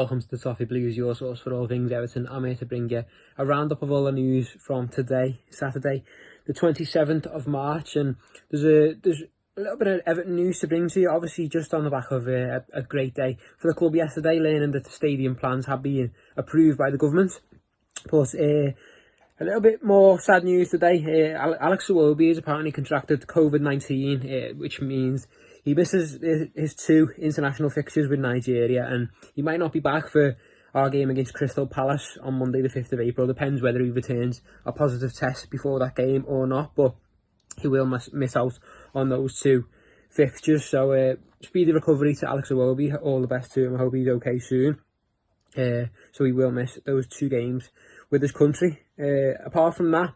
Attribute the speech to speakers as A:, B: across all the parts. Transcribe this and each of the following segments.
A: Welcome to the Toffee Blues, your source for all things Everton. I'm here to bring you a roundup of all the news from today, Saturday, the 27th of March. And there's a little bit of Everton news to bring to you. Obviously, just on the back of a great day for the club yesterday, learning that the stadium plans have been approved by the government. But a little bit more sad news today. Alex Iwobi has apparently contracted COVID-19, which means he misses his 2 international fixtures with Nigeria, and he might not be back for our game against Crystal Palace on Monday the 5th of April. Depends whether he returns a positive test before that game or not, but he will miss out on those 2 fixtures. So speedy recovery to Alex Iwobi. All the best to him. I hope he's okay soon. So he will miss those 2 games with his country. Apart from that,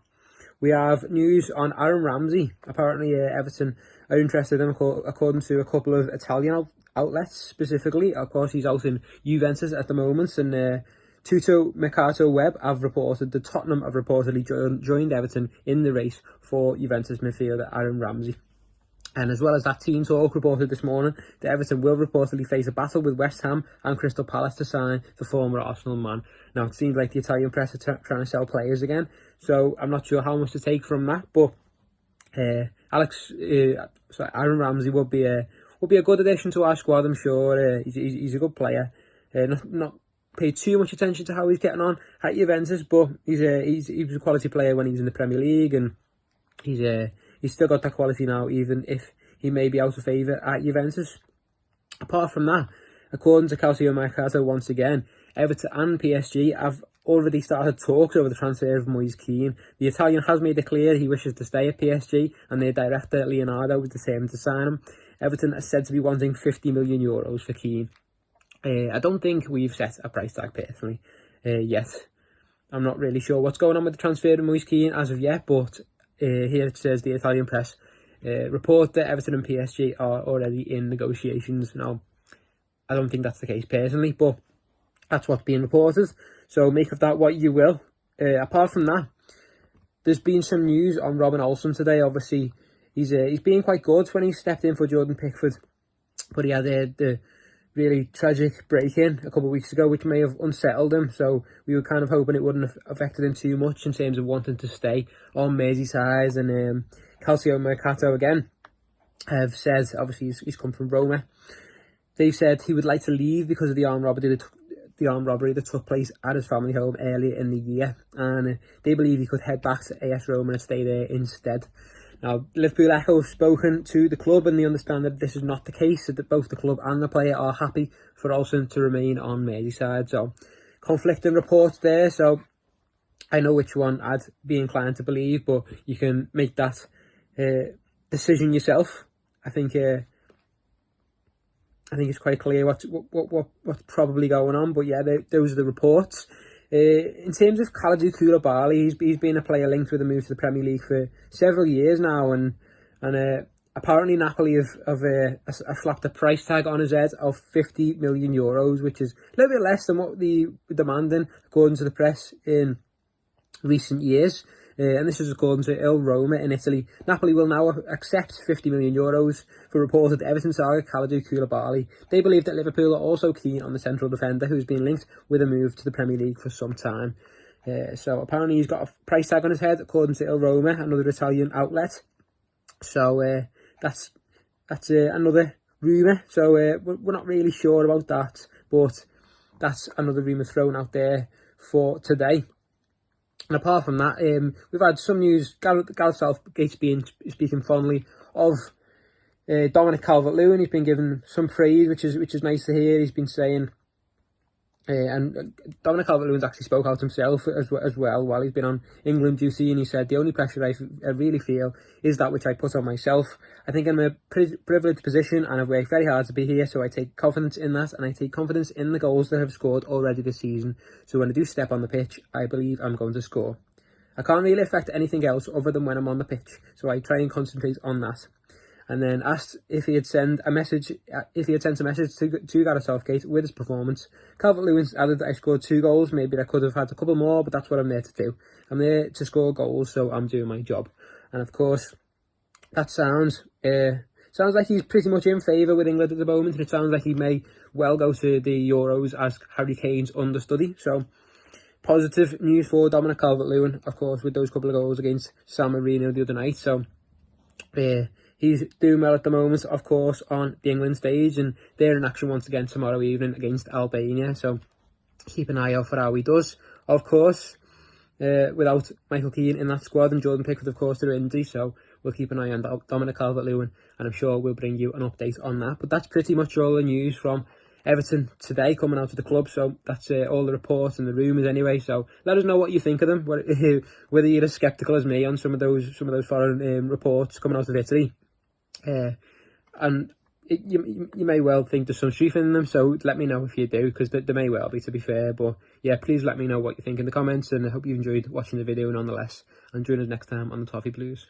A: we have news on Aaron Ramsey. Apparently Everton are interested in him, according to a couple of Italian outlets specifically. Of course, he's out in Juventus at the moment, and Tutto Mercato Web have reported that Tottenham have reportedly joined Everton in the race for Juventus midfielder Aaron Ramsey. And as well as that, Team Talk reported this morning that Everton will reportedly face a battle with West Ham and Crystal Palace to sign the former Arsenal man. Now, it seems like the Italian press are trying to sell players again, so I'm not sure how much to take from that. But Aaron Ramsey would be a good addition to our squad, I'm sure. He's a good player. Not paid too much attention to how he's getting on at Juventus, but he was a quality player when he was in the Premier League, and he's still got that quality now, even if he may be out of favour at Juventus. Apart from that, according to Calcio Mercato, once again, Everton and PSG have already started talks over the transfer of Moise Kean. The Italian has made it clear he wishes to stay at PSG, and their director Leonardo was determined to sign him. Everton is said to be wanting €50 million for Kean. I don't think we've set a price tag personally yet. I'm not really sure what's going on with the transfer of Moise Kean as of yet, but here it says the Italian press report that Everton and PSG are already in negotiations. Now, I don't think that's the case personally, but that's what's being reported. So make of that what you will. Apart from that, there's been some news on Robin Olsen today. Obviously, he's been quite good when he stepped in for Jordan Pickford, but he had the really tragic break-in a couple of weeks ago, which may have unsettled him. So we were kind of hoping it wouldn't have affected him too much in terms of wanting to stay on Merseyside. And Calcio Mercato again have said, obviously he's come from Roma. They've said he would like to leave because of the armed robbery that took place at his family home earlier in the year, and they believe he could head back to AS Roma and stay there instead. Now, Liverpool Echo have spoken to the club, and they understand that this is not the case, that both the club and the player are happy for Olsen to remain on Merseyside. So, conflicting reports there, so I know which one I'd be inclined to believe, but you can make that decision yourself. I think it's quite clear what's probably going on, but yeah, those are the reports. In terms of coukd, he's been a player linked with a move to the Premier League for several years now, and apparently Napoli have slapped a price tag on his head of €50 million, which is a little bit less than what they were demanding, according to the press in recent years. And this is according to Il Roma in Italy. Napoli will now accept €50 million for reported Everton target Coukd. They believe that Liverpool are also keen on the central defender, who has been linked with a move to the Premier League for some time. So apparently he's got a price tag on his head, according to Il Roma, another Italian outlet. So that's another rumour. So we're not really sure about that, but that's another rumour thrown out there for today. And apart from that, we've had some news. Gareth Southgate's speaking fondly of Dominic Calvert-Lewin. He's been given some praise, which is nice to hear. He's been saying, and Dominic Calvert-Lewin's actually spoke out himself as well while he's been on England duty, and he said, the only pressure I really feel is that which I put on myself. I think I'm in a privileged position and I've worked very hard to be here, so I take confidence in that, and I take confidence in the goals that I've scored already this season. So when I do step on the pitch, I believe I'm going to score. I can't really affect anything else other than when I'm on the pitch, so I try and concentrate on that. And then asked if he had sent a message to Gareth Southgate with his performance. Calvert-Lewin added that I scored 2 goals. Maybe I could have had a couple more, but that's what I'm there to do. I'm there to score goals, so I'm doing my job. And of course, that sounds sounds like he's pretty much in favour with England at the moment, and it sounds like he may well go to the Euros as Harry Kane's understudy. So positive news for Dominic Calvert-Lewin, of course, with those couple of goals against San Marino the other night. So he's doing well at the moment, of course, on the England stage, and they're in action once again tomorrow evening against Albania. So keep an eye out for how he does. Of course, without Michael Kean in that squad, and Jordan Pickford, of course, through injury, so we'll keep an eye on Dominic Calvert-Lewin, and I'm sure we'll bring you an update on that. But that's pretty much all the news from Everton today coming out of the club. So that's all the reports and the rumours anyway. So let us know what you think of them, whether you're as sceptical as me on some of those foreign reports coming out of Italy, and you may well think there's some truth in them, so let me know if you do, because there may well be, to be fair. But yeah, please let me know what you think in the comments, and I hope you enjoyed watching the video nonetheless, and join us next time on the Toffee Blues.